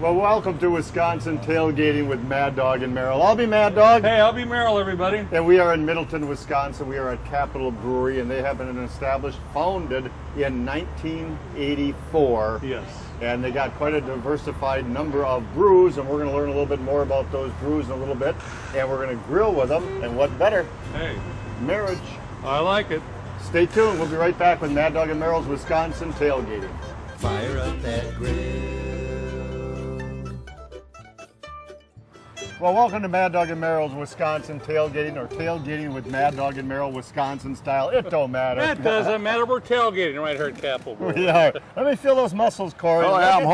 Well, welcome to Wisconsin Tailgating with Mad Dog and Merrill. I'll be Mad Dog. Hey, I'll be Merrill, everybody. And we are in Middleton, Wisconsin. We are at Capitol Brewery, and they have been founded in 1984. Yes. And they got quite a diversified number of brews, and we're going to learn a little bit more about those brews in a little bit. And we're going to grill with them, and what better? Hey. Marriage. I like it. Stay tuned. We'll be right back with Mad Dog and Merrill's Wisconsin Tailgating. Fire up that grill. Well, welcome to Mad Dog and Merrill's Wisconsin Tailgating, or Tailgating with Mad Dog and Merrill, Wisconsin style. It don't matter. It doesn't matter. We're tailgating right here at Capitol Brewery. We are. Let me feel those muscles, Corey. Oh, yeah, I'm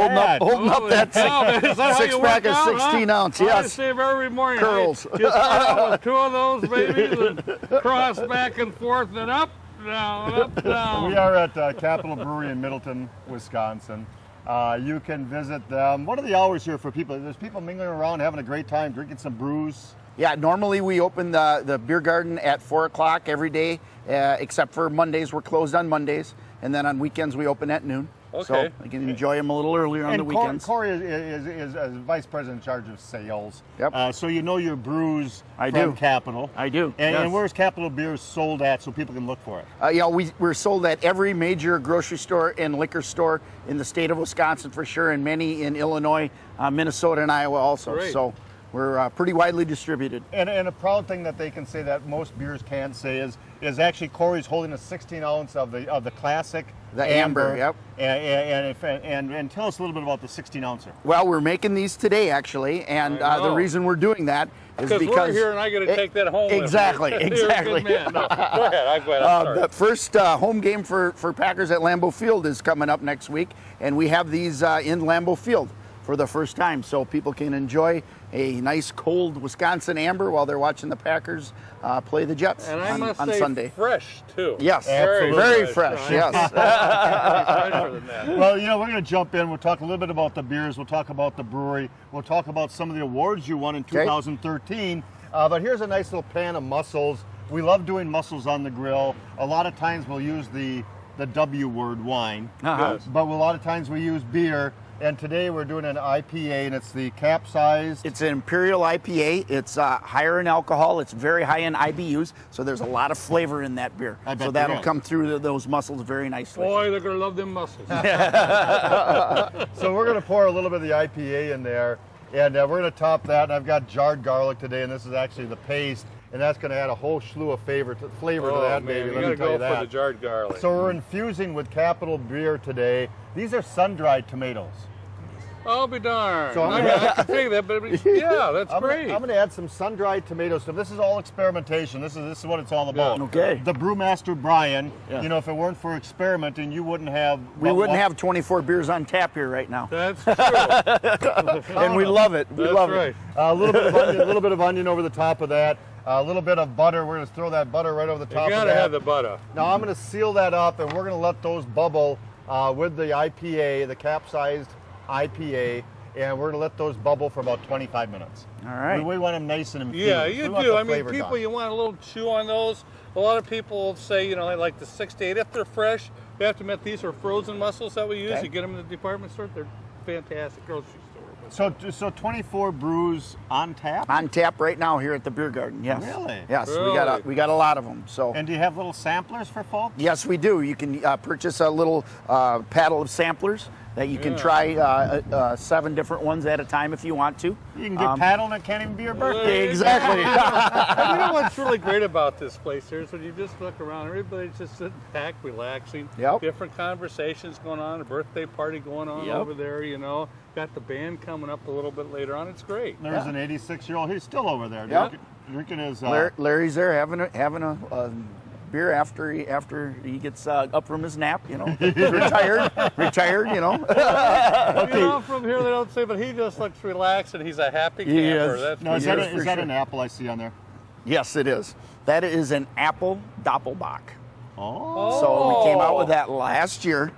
holding up that six pack of 16 ounce. Yes. I save every morning. Curls. You start out with two of those babies and cross back and forth and up, down. We are at Capitol Brewery in Middleton, Wisconsin. You can visit them. What are the hours here for people? There's people mingling around, having a great time, drinking some brews. Yeah, normally we open the beer garden at 4 o'clock every day, except for Mondays. We're closed on Mondays. And then on weekends we open at noon. Okay. So you can enjoy them a little earlier on the weekends. Corey is Vice President in charge of sales. Yep. So you know your brews I from do. Capitol. I do. And, yes. and where's Capitol Beers sold at so people can look for it? Yeah, we're sold at every major grocery store and liquor store in the state of Wisconsin for sure, and many in Illinois, Minnesota, and Iowa also. Great. So we're pretty widely distributed. And a proud thing that they can say that most beers can't say is actually Corey's holding a 16 ounce of the classic. The amber, yep. And tell us a little bit about the 16 ouncer. Well, we're making these today actually, and the reason we're doing that is because we're here and I got to take that home. Exactly, with me. exactly. You're a good man. No, go ahead. I'm sorry. The first home game for Packers at Lambeau Field is coming up next week, and we have these in Lambeau Field for the first time, so people can enjoy a nice cold Wisconsin amber while they're watching the Packers play the Jets and I must on say Sunday. Fresh too. Yes, absolutely. very fresh. Yes. Fresher than that. Well, we're going to jump in. We'll talk a little bit about the beers. We'll talk about the brewery. We'll talk about some of the awards you won in 2013. But here's a nice little pan of mussels. We love doing mussels on the grill. A lot of times we'll use the W word, wine. Yes. But a lot of times we use beer. And today we're doing an IPA, and it's the capsized. It's an Imperial IPA. It's higher in alcohol. It's very high in IBUs, so there's a lot of flavor in that beer. I bet so that'll there is. come through those mussels very nicely. Boy, they're going to love them mussels. So we're going to pour a little bit of the IPA in there, and we're going to top that. And I've got jarred garlic today, and this is actually the paste, and that's going to add a whole slew of flavor to that, man, baby. you Let got me to tell you go for that. the jarred garlic. So we're infusing with Capitol beer today. These are sun-dried tomatoes. I'll be darned. So I can figure that, but yeah, that's great. I'm going to add some sun-dried tomatoes. So this is all experimentation. This is what it's all about. Yeah. Okay. The brewmaster Brian. Yeah. If it weren't for experimenting, you wouldn't have. We wouldn't have 24 beers on tap here right now. That's true. And we love it. We That's love right. it. A little bit of onion over the top of that. A little bit of butter. We're going to throw that butter right over the top You got of to that. have the butter. Now I'm going to seal that up, and we're going to let those bubble with the IPA, the capsized IPA, and we're going to let those bubble for about 25 minutes. All right. We want them nice and infused. Yeah, you We want do. the I mean, flavor people, gone. you want a little chew on those. A lot of people say, they like the 6 to 8. If they're fresh, you have to admit these are frozen mussels that we use. Okay. You get them in the department store. They're fantastic. Grocery store. So 24 brews on tap? On tap right now here at the beer garden. Yes. Really? Yes. Really? We got a lot of them. So. And do you have little samplers for folks? Yes, we do. You can purchase a little paddle of samplers that you can try 7 different ones at a time if you want to. You can get paddled and it can't even be your birthday. Exactly. And you know what's really great about this place here is when you just look around, everybody's just sitting back, relaxing. Yep. Different conversations going on, a birthday party going on over there, Got the band coming up a little bit later on. It's great. There's an 86-year-old. He's still over there Yep. drinking his... Larry's there having a beer after he gets up from his nap, retired, Okay. From here they don't say, but he just looks relaxed and he's a happy camper. He is. That's No, is for that sure. an apple I see on there? Yes, it is. That is an apple Doppelbock. Oh. So we came out with that last year,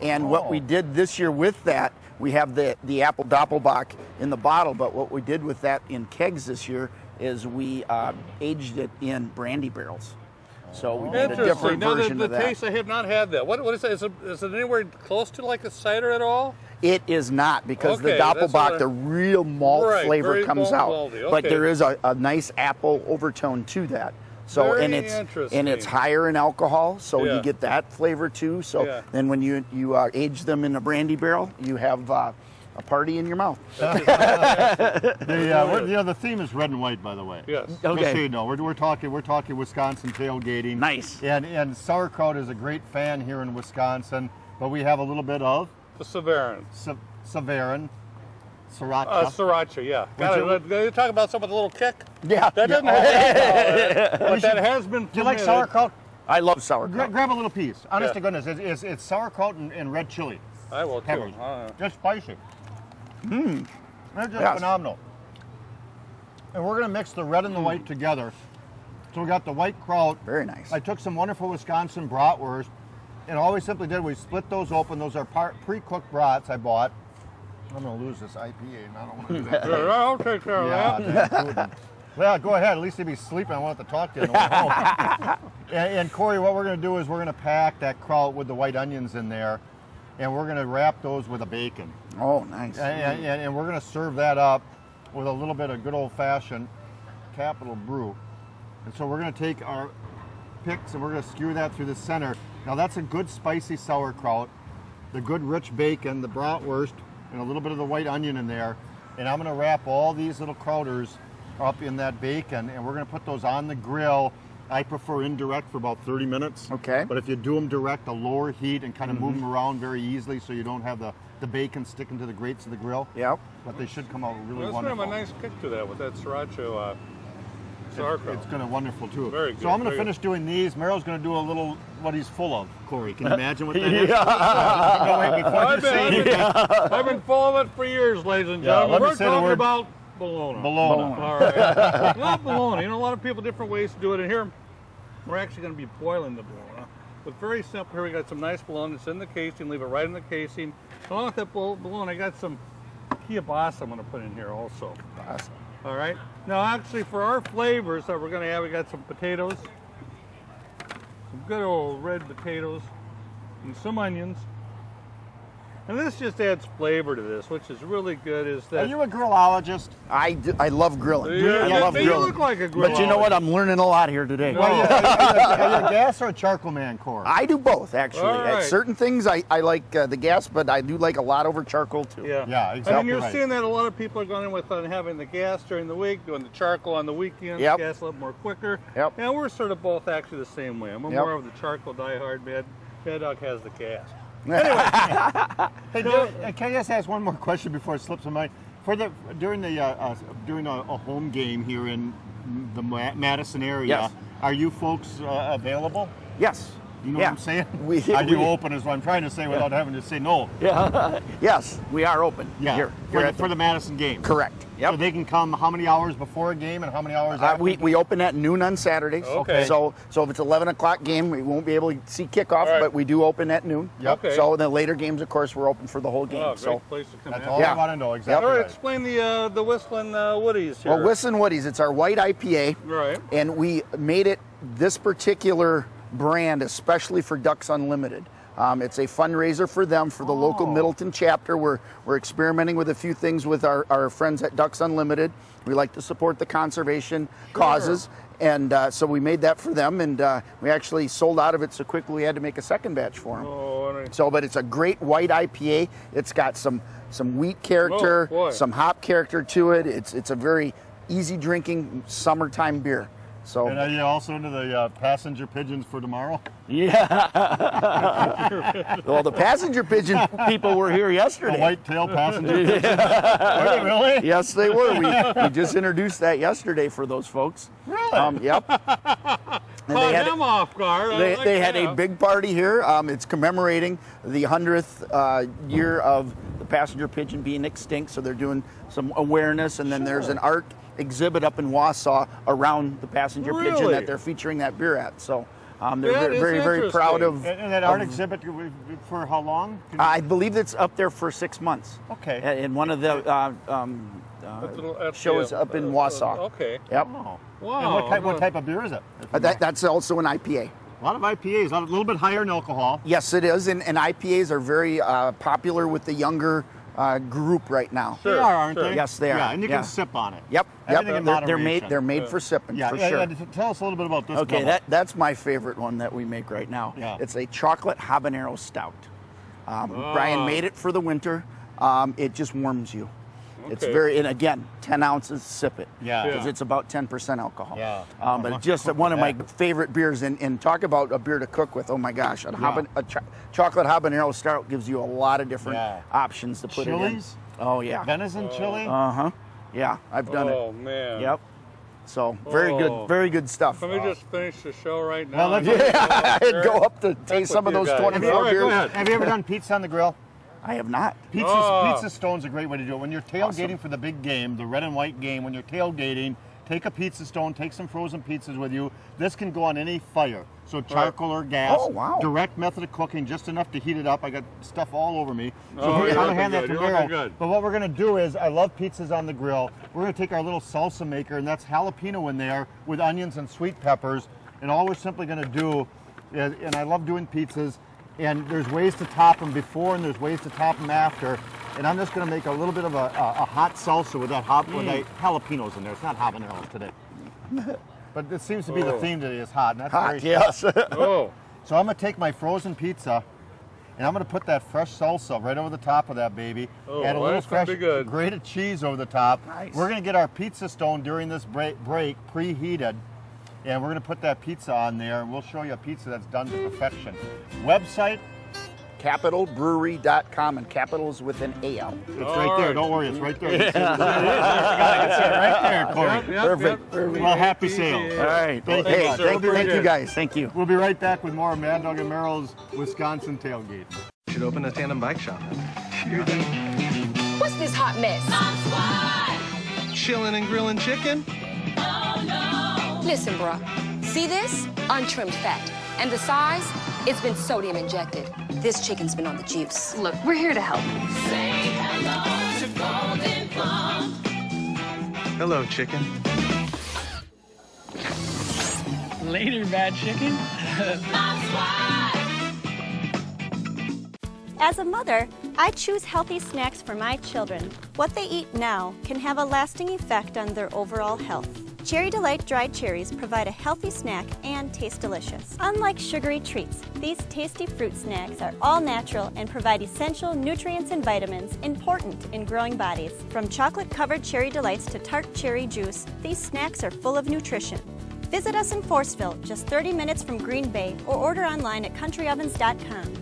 and what we did this year with that, we have the apple Doppelbock in the bottle, but what we did with that in kegs this year is we aged it in brandy barrels. So we made a Interesting. different Now, version the of that. taste, I have not had that. What is it? Is it anywhere close to like a cider at all? It is not, because Okay, the that's what Doppelbock, I- the real malt Right, flavor very comes out. malty, But okay. there is a nice apple overtone to that. So Very and it's interesting. higher in alcohol, so Yeah. you get that flavor too. So Yeah. then when you age them in a brandy barrel, you have a party in your mouth. The theme is red and white, by the way. Yes. Just so you know, we're talking Wisconsin tailgating. Nice. And sauerkraut is a great fan here in Wisconsin, but we have a little bit of The Savarin. Savarin, Sriracha. Sriracha, yeah. You talk about some with a little kick? Yeah. That doesn't have that, but that has been Do you like permitted. sauerkraut? I love sauerkraut. Grab a little piece. Honest Yeah. to goodness, it's sauerkraut and red chili. I will too. Peppers. Just spicy. They're just Yes. phenomenal. And we're going to mix the red and the white together. So we got the white kraut. Very nice. I took some wonderful Wisconsin bratwurst, and all we simply did, we split those open. Those are pre-cooked brats I bought. I'm going to lose this IPA, and I don't want to do that. Yeah, I'll take care of that. Yeah, well, go ahead. At least he'd be sleeping. I wanted to talk to you on the way home. and Corey, what we're going to do is we're going to pack that kraut with the white onions in there, and we're going to wrap those with a bacon. Oh, nice. And we're going to serve that up with a little bit of good old-fashioned Capital Brew. And so we're going to take our picks and we're going to skewer that through the center. Now that's a good spicy sauerkraut, the good rich bacon, the bratwurst, and a little bit of the white onion in there. And I'm going to wrap all these little krauters up in that bacon, and we're going to put those on the grill. I prefer indirect for about 30 minutes. Okay. But if you do them direct, a lower heat and kind of move them around very easily so you don't have the bacon sticking to the grates of the grill. Yep. But they should come out really Well, it's wonderful. going to have a nice kick to that with that sriracha sauerkraut. It's going to wonderful too. Very So good, I'm going to very finish doing these. Meryl's going to do a little what he's full of. Corey, can you imagine what that is? Yeah. No, wait, before you say anything. I've been full of it for years, ladies and Yeah, gentlemen. let me We're say the talking word about bologna. Bologna. All right. Not bologna. You know, a lot of people different ways to do it. And here, we're actually going to be boiling the bologna. But very simple. Here we got some nice bologna. It's in the casing. Leave it right in the casing. Along with that bologna, I got some kielbasa I'm going to put in here also. Awesome. All right. Now, actually, for our flavors that we're going to have, we got some potatoes, some good old red potatoes, and some onions. And this just adds flavor to this, which is really good. Is Are that you a grillologist? I love grilling. Yeah, I love you grilling. look like a grillologist. But you know what? I'm learning a lot here today. No. Are you a gas or a charcoal man, Corey? I do both, actually. All right. At certain things, I like the gas, but I do like a lot over charcoal, too. Yeah. Yeah, exactly I mean, you're right. seeing that a lot of people are going in with having the gas during the week, doing the charcoal on the weekends, Yep. gas a little more quicker. Yep. And we're sort of both actually the same way. I'm Yep. more of the charcoal diehard. Mad Dog has the gas. Hey, can I just ask one more question before it slips my mind? During a home game here in the Madison area, Yes. are you folks available? Yes. You know Yeah. what I'm saying? We- Are you we- open is what I'm trying to say without having to say no. Yeah. Yes, we are open. Yeah, Here. for the Madison game. Correct. Yep. So they can come how many hours before a game and how many hours after? We open at noon on Saturdays. Okay. So if it's 11 o'clock game, we won't be able to see kickoff, All right. but we do open at noon. Yep. Okay. So the later games, of course, we're open for the whole game. Oh, great so place to come That's in. all Yeah. I want to know. Exactly. All right, right. explain the Whistling Woodies here. well, Whistlin' Woodies, it's our white IPA. Right. And we made it this particular brand especially for Ducks Unlimited. It's a fundraiser for them, for the local Middleton chapter. We're experimenting with a few things with our friends at Ducks Unlimited. We like to support the conservation causes. And so we made that for them, and we actually sold out of it so quickly we had to make a second batch for them. Oh, all right. So, but it's a great white IPA. It's got some wheat character, Oh, boy. some hop character to it. It's a very easy drinking summertime beer. So And are you also into the passenger pigeons for tomorrow? yeah. Well, the passenger pigeon people were here The yesterday. white-tailed passenger pigeons? Were they really? Yes, they were. We just introduced that yesterday for those folks. Really? Yep. And Caught him off guard. I like they had that. a big party here. It's commemorating the 100th year of the passenger pigeon being extinct. So they're doing some awareness, and then there's an art exhibit up in Wausau around the passenger pigeon Really? that they're featuring that beer at. So They're very proud of. And that art exhibit for how long? I believe it's up there for 6 months. Okay. In one of the shows up in Wausau. Okay. Yep. Oh. Wow. And what type of beer is it? That's also an IPA. A lot of IPAs, a little bit higher in alcohol. Yes, it is, and IPAs are very popular with the younger group right now. They are, aren't they? Yes, they are. Yeah, and you can sip on it. Yep. Everything in moderation. They're made for sipping. Yeah, for sure. Tell us a little bit about this. Okay, that's my favorite one that we make right now. Yeah. It's a chocolate habanero stout. Brian made it for the winter. It just warms you. It's very, and again, 10 ounces, sip it. Yeah. Because it's about 10% alcohol. Yeah. But it's just one of my favorite beers. And talk about a beer to cook with. Oh my gosh, a chocolate habanero stout gives you a lot of different options to put it in. Chilies? Oh yeah. Venison chili? Uh-huh. Yeah, I've done it. Oh man. Yep. So very good stuff. Let me just finish the show right now. Well, I'd go up to taste some of those 24 beers. Have you ever done pizza on the grill? I have not. Pizza stone's a great way to do it. When you're tailgating for the big game, the red and white game, when you're tailgating, take a pizza stone, take some frozen pizzas with you. This can go on any fire. So charcoal or gas. Oh, wow. Direct method of cooking, just enough to heat it up. I got stuff all over me. So I'm going to hand that to Meryl. But what we're going to do is, I love pizzas on the grill. We're going to take our little salsa maker, and that's jalapeno in there with onions and sweet peppers. And all we're simply going to do is, and I love doing pizzas, and there's ways to top them before and there's ways to top them after. And I'm just going to make a little bit of a hot salsa with that jalapenos in there. It's not habaneros today. But it seems to be the theme today is hot. And that's Hot, very yes. So I'm going to take my frozen pizza and I'm going to put that fresh salsa right over the top of that baby. Add a little fresh grated cheese over the top. Nice. We're going to get our pizza stone during this break preheated. And we're going to put that pizza on there, and we'll show you a pizza that's done to perfection. Website? Capitalbrewery.com, and capital is with an AL. It's right there. Don't worry, it's right there. It's right there, Corey. Perfect. Well, happy sales. All right. Thank you, guys. Thank you. We'll be right back with more Mad Dog and Meryl's Wisconsin Tailgate. You should open a tandem bike shop. What's this hot mess? Chillin' and grillin' chicken? Listen, bruh. See this? Untrimmed fat. And the size? It's been sodium injected. This chicken's been on the juice. Look, we're here to help. Say hello to Golden Plum. Hello, chicken. Later, bad chicken. As a mother, I choose healthy snacks for my children. What they eat now can have a lasting effect on their overall health. Cherry Delight dried cherries provide a healthy snack and taste delicious. Unlike sugary treats, these tasty fruit snacks are all natural and provide essential nutrients and vitamins important in growing bodies. From chocolate-covered Cherry Delights to tart cherry juice, these snacks are full of nutrition. Visit us in Forestville, just 30 minutes from Green Bay, or order online at countryovens.com.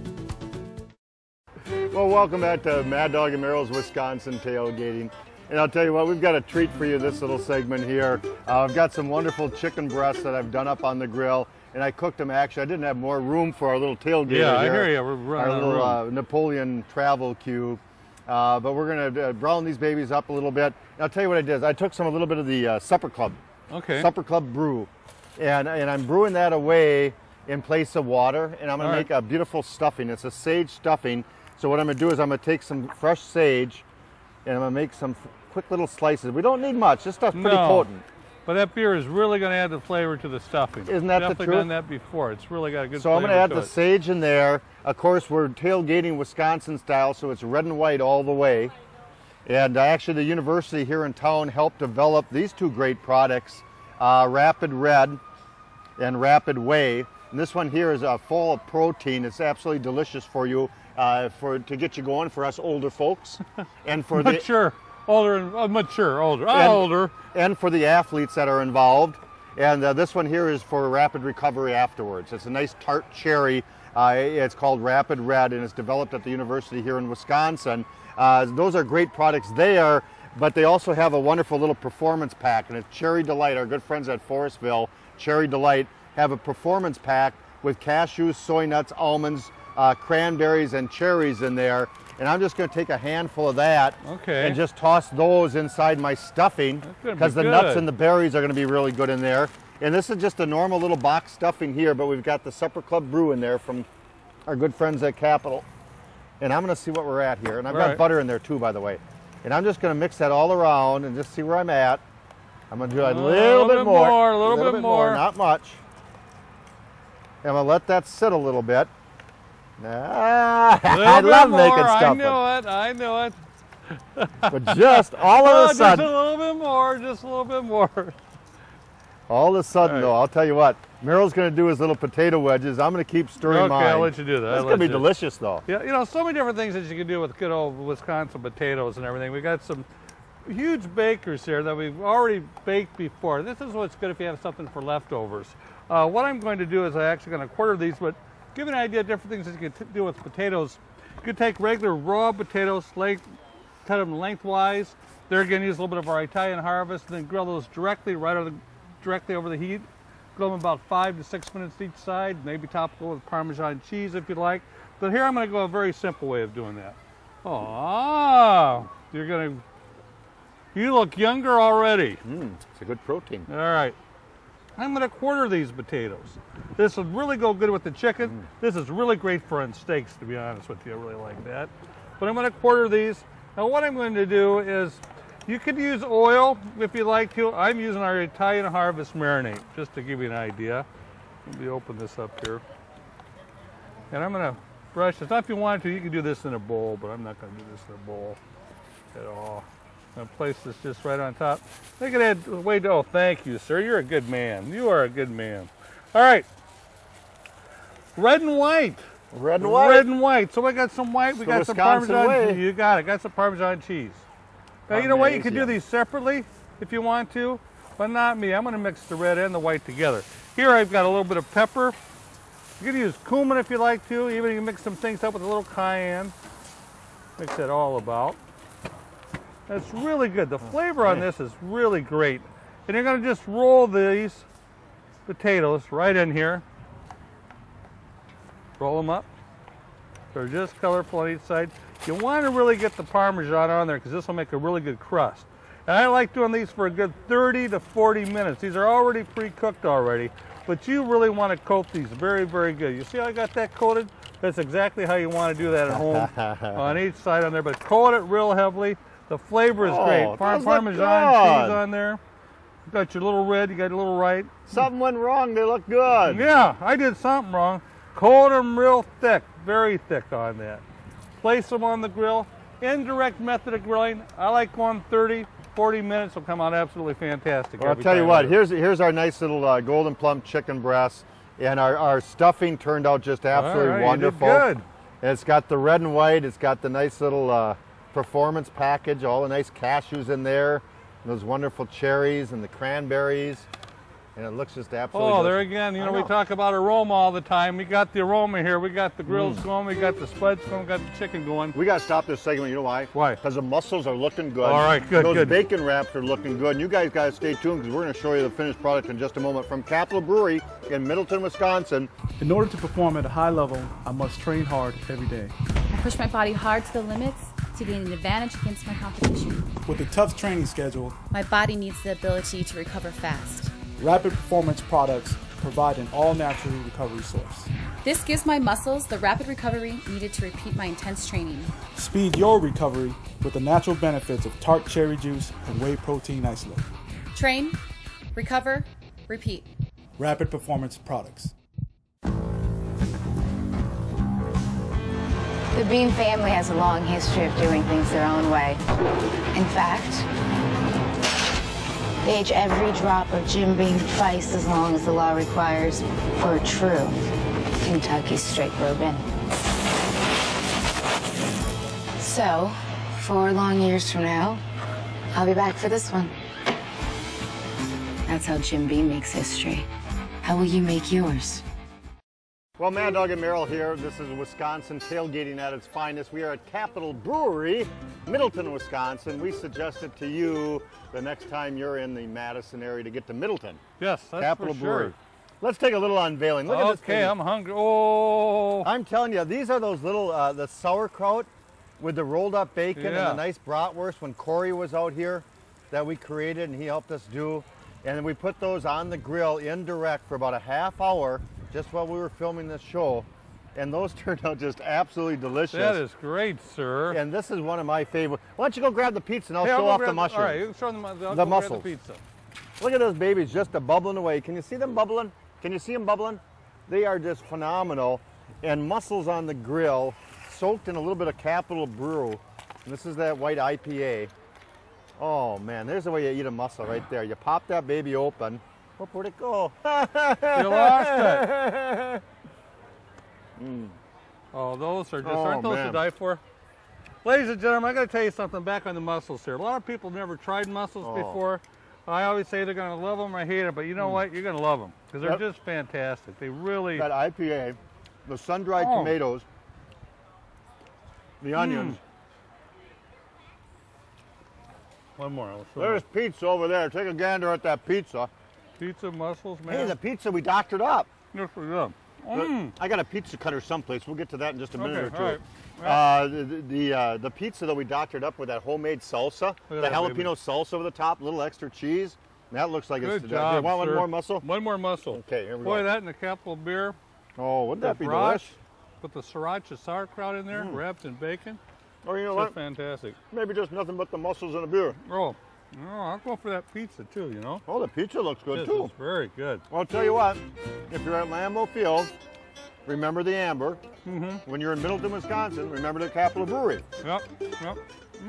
Well, welcome back to Mad Dog and Meryl's Wisconsin Tailgating. And I'll tell you what, we've got a treat for you this little segment here. I've got some wonderful chicken breasts that I've done up on the grill, and I cooked them. Actually, I didn't have more room for our little tailgate here. Yeah, I hear you. We're running our little Napoleon travel cube. But we're going to brown these babies up a little bit. And I'll tell you what I did. I took a little bit of the Supper Club. Okay. Supper Club brew. And I'm brewing that away in place of water, and I'm going to make a beautiful stuffing. It's a sage stuffing. So what I'm going to do is I'm going to take some fresh sage, and I'm going to make some quick little slices. We don't need much. This stuff's pretty potent. But that beer is really going to add the flavor to the stuffing. Isn't that the truth? Definitely done that before. It's really got a good flavor. So I'm going to add the it. sage in there. Of course, we're tailgating Wisconsin style, so it's red and white all the way. And actually, the university here in town helped develop these two great products, Rapid Red and Rapid Whey. And this one here is full of protein. It's absolutely delicious for you, to get you going for us older folks, and for older. And for the athletes that are involved. And this one here is for rapid recovery afterwards. It's a nice tart cherry. It's called Rapid Red, and it's developed at the university here in Wisconsin. Those are great products there, but they also have a wonderful little performance pack, and it's Cherry Delight. Our good friends at Forestville, Cherry Delight, have a performance pack with cashews, soy nuts, almonds, cranberries, and cherries in there. And I'm just going to take a handful of that and just toss those inside my stuffing, because the nuts and the berries are going to be really good in there. And this is just a normal little box stuffing here, but we've got the Supper Club brew in there from our good friends at Capital. And I'm gonna see what we're at here. And I've got butter in there too, by the way. And I'm just gonna mix that all around and just see where I'm at. I'm gonna do a little bit more. A little bit more. Not much. And I'm gonna let that sit a little bit. I love making stuffing. I knew it. But just all of a sudden. Just a little bit more, just a little bit more. All of a sudden, though, I'll tell you what, Merrill's going to do his little potato wedges. I'm going to keep stirring mine. Okay, I'll let you do that. It's going to be delicious, though. Yeah, you know, so many different things that you can do with good old Wisconsin potatoes and everything. We got some huge bakers here that we've already baked before. This is what's good if you have something for leftovers. What I'm going to do is I'm actually going to quarter these, but give you an idea of different things that you can do with potatoes. You could take regular raw potatoes, cut them lengthwise. There again, use a little bit of our Italian harvest, and then grill those directly over the heat. Grill them about 5 to 6 minutes each side, maybe top it with Parmesan cheese if you like. But here I'm going to go a very simple way of doing that. Oh, you look younger already. It's a good protein. All right. I'm going to quarter these potatoes. This will really go good with the chicken. This is really great for on steaks, to be honest with you. I really like that. But I'm going to quarter these. Now what I'm going to do is, you could use oil if you like to. I'm using our Italian Harvest marinade, just to give you an idea. Let me open this up here. And I'm going to brush this. Now if you want to, you can do this in a bowl, but I'm not going to do this in a bowl at all. I'm going to place this just right on top. Look at that. Wait, oh, thank you, sir. You're a good man. You are a good man. All right. Red and white. Red and white. Red and white. So we got some white. We got some Parmesan. Way. You got it. Got some Parmesan cheese. Now, you know what? You can do these separately if you want to, but not me. I'm going to mix the red and the white together. Here I've got a little bit of pepper. You can use cumin if you like to. Even you can mix some things up with a little cayenne. Mix it all about. That's really good. The flavor on this is really great. And you're going to just roll these potatoes right in here. Roll them up. They're just colorful on each side. You want to really get the Parmesan on there because this will make a really good crust. And I like doing these for a good 30 to 40 minutes. These are already pre-cooked already, but you really want to coat these very, very good. You see how I got that coated? That's exactly how you want to do that at home on each side on there, but coat it real heavily. The flavor is great. Parmesan cheese on there. You got your little red, you got a little white. Something went wrong, they look good. Yeah, I did something wrong. Coat them real thick, very thick on that. Place them on the grill. Indirect method of grilling. I like going 30, 40 minutes. Will come out absolutely fantastic. Well, I'll tell you what, here's our nice little golden plum chicken breast. And our stuffing turned out just absolutely wonderful. You did good. And it's got the red and white. It's got the nice little performance package, all the nice cashews in there. And those wonderful cherries and the cranberries. And it looks just absolutely delicious. There again, you know, we talk about aroma all the time. We got the aroma here. We got the grills going. We got the spuds going. We got the chicken going. We got to stop this segment. You know why? Why? Because the mussels are looking good. All right, good, Those bacon wraps are looking good. And you guys got to stay tuned because we're going to show you the finished product in just a moment from Capital Brewery in Middleton, Wisconsin. In order to perform at a high level, I must train hard every day. I push my body hard to the limits to gain an advantage against my competition. With a tough training schedule, my body needs the ability to recover fast. Rapid Performance products provide an all-natural recovery source. This gives my muscles the rapid recovery needed to repeat my intense training. Speed your recovery with the natural benefits of tart cherry juice and whey protein isolate. Train, recover, repeat. Rapid Performance products. The Bean family has a long history of doing things their own way. In fact, they age every drop of Jim Beam twice as long as the law requires for a true Kentucky straight bourbon. So, 4 long years from now, I'll be back for this one. That's how Jim Beam makes history. How will you make yours? Well, Mad Dog and Merrill here. This is Wisconsin tailgating at its finest. We are at Capital Brewery, Middleton, Wisconsin. We suggested to you the next time you're in the Madison area to get to Middleton. Yes, that's Capital for Brewery. sure. Let's take a little unveiling. Look at this thing. Okay, I'm hungry. Oh! I'm telling you, these are those little, the sauerkraut with the rolled up bacon and the nice bratwurst when Corey was out here that we created and he helped us do. And then we put those on the grill indirect for about a half hour, just while we were filming this show. And those turned out just absolutely delicious. That is great, sir. And this is one of my favorite. Why don't you go grab the pizza and I'll show off the mushrooms. All right, you can show them the mussels. The pizza. Look at those babies just bubbling away. Can you see them bubbling? Can you see them bubbling? They are just phenomenal. And mussels on the grill, soaked in a little bit of Capital Brew. And this is that white IPA. Oh man, there's the way you eat a mussel right there. You pop that baby open. Oh, where'd it go? You lost it. Mm. Oh, those are just, aren't those to die for? Ladies and gentlemen, I got to tell you something back on the mussels here. A lot of people never tried mussels before. I always say they're going to love them or hate them, but you know what? You're going to love them because they're just fantastic. They really... That IPA, the sun-dried tomatoes, the onions. One more. There's pizza over there. Take a gander at that pizza. Pizza, mussels, man. Hey, the pizza, we doctored up. Yes, we did. I got a pizza cutter someplace. We'll get to that in just a minute or two. Right. The pizza that we doctored up with that homemade salsa, the jalapeno salsa over the top, a little extra cheese. That looks like it's... Good job, you want sir. one more mussel? One more mussel. Okay, here we Boy, go. that and the Capital beer. Oh, wouldn't that be brats, delicious? With the sriracha sauerkraut in there, wrapped in bacon. Oh, you know That's what? fantastic. Maybe just nothing but the mussels and a beer. Oh, I'll go for that pizza too, you know. Oh, the pizza looks good This too. is very good. Well, I'll tell you what, if you're at Lambeau Field, remember the Amber. When you're in Middleton, Wisconsin, remember the Capital Brewery. Yep.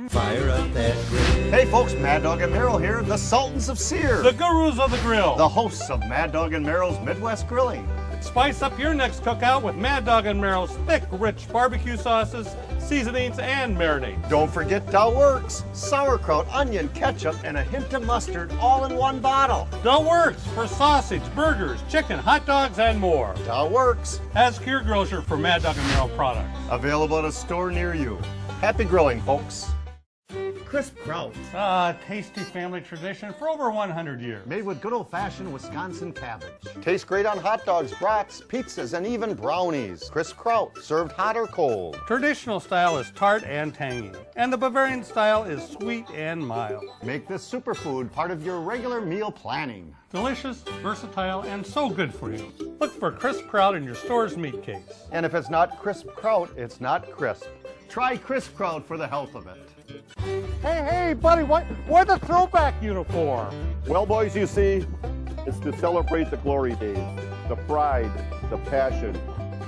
Fire up that grill. Hey folks, Mad Dog and Merrill here, the Sultans of Sear. The gurus of the grill. The hosts of Mad Dog and Merrill's Midwest Grilling. Spice up your next cookout with Mad Dog and Merrill's thick, rich barbecue sauces, seasonings, and marinades. Don't forget Dow Works, sauerkraut, onion, ketchup, and a hint of mustard all in one bottle. Dow Works for sausage, burgers, chicken, hot dogs, and more. Dow Works. Ask your grocer for Mad Dog and Merrill products. Available at a store near you. Happy grilling, folks. Crisp kraut. Tasty family tradition for over 100 years. Made with good old-fashioned Wisconsin cabbage. Tastes great on hot dogs, brats, pizzas, and even brownies. Crisp kraut, served hot or cold. Traditional style is tart and tangy, and the Bavarian style is sweet and mild. Make this superfood part of your regular meal planning. Delicious, versatile, and so good for you. Look for crisp kraut in your store's meat case. And if it's not crisp kraut, it's not crisp. Try crisp kraut for the health of it. Hey, buddy, why the throwback uniform? Well, boys, you see, it's to celebrate the glory days, the pride, the passion,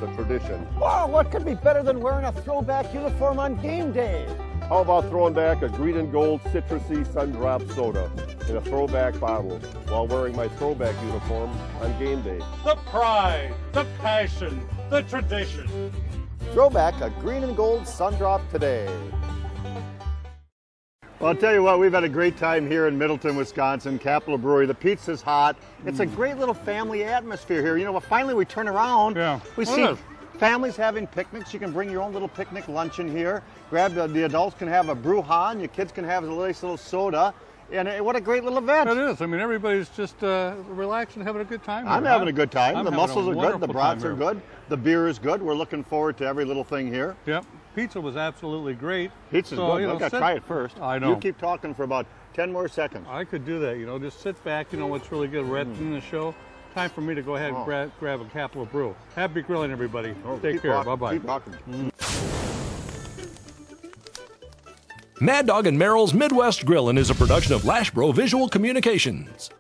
the tradition. Wow, what could be better than wearing a throwback uniform on game day? How about throwing back a green and gold citrusy sun-drop soda in a throwback bottle while wearing my throwback uniform on game day? The pride, the passion, the tradition. Throwback a green and gold sun-drop today. Well, I'll tell you what, we've had a great time here in Middleton, Wisconsin, Capital Brewery. The pizza's hot. It's a great little family atmosphere here. You know, finally we turn around. Yeah. We see families having picnics. You can bring your own little picnic luncheon here. Grab the adults can have a brouhaha, and your kids can have a nice little soda. And what a great little event. It is. I mean, everybody's just relaxing, having a good time here. I'm having a good time. I'm the having mussels a are good. The wonderful brats time are here. good. The beer is good. We're looking forward to every little thing here. Yep. Pizza was absolutely great. Pizza's good. I've got to try it first. I know. You keep talking for about 10 more seconds. I could do that, you know. Just sit back, you know what's really good. We're at the end of the show. Time for me to go ahead and grab a Capital Brew. Happy grilling, everybody. Take care. Bye-bye. Keep rocking. Mad Dog and Merrill's Midwest Grillin' is a production of Lashbro Visual Communications.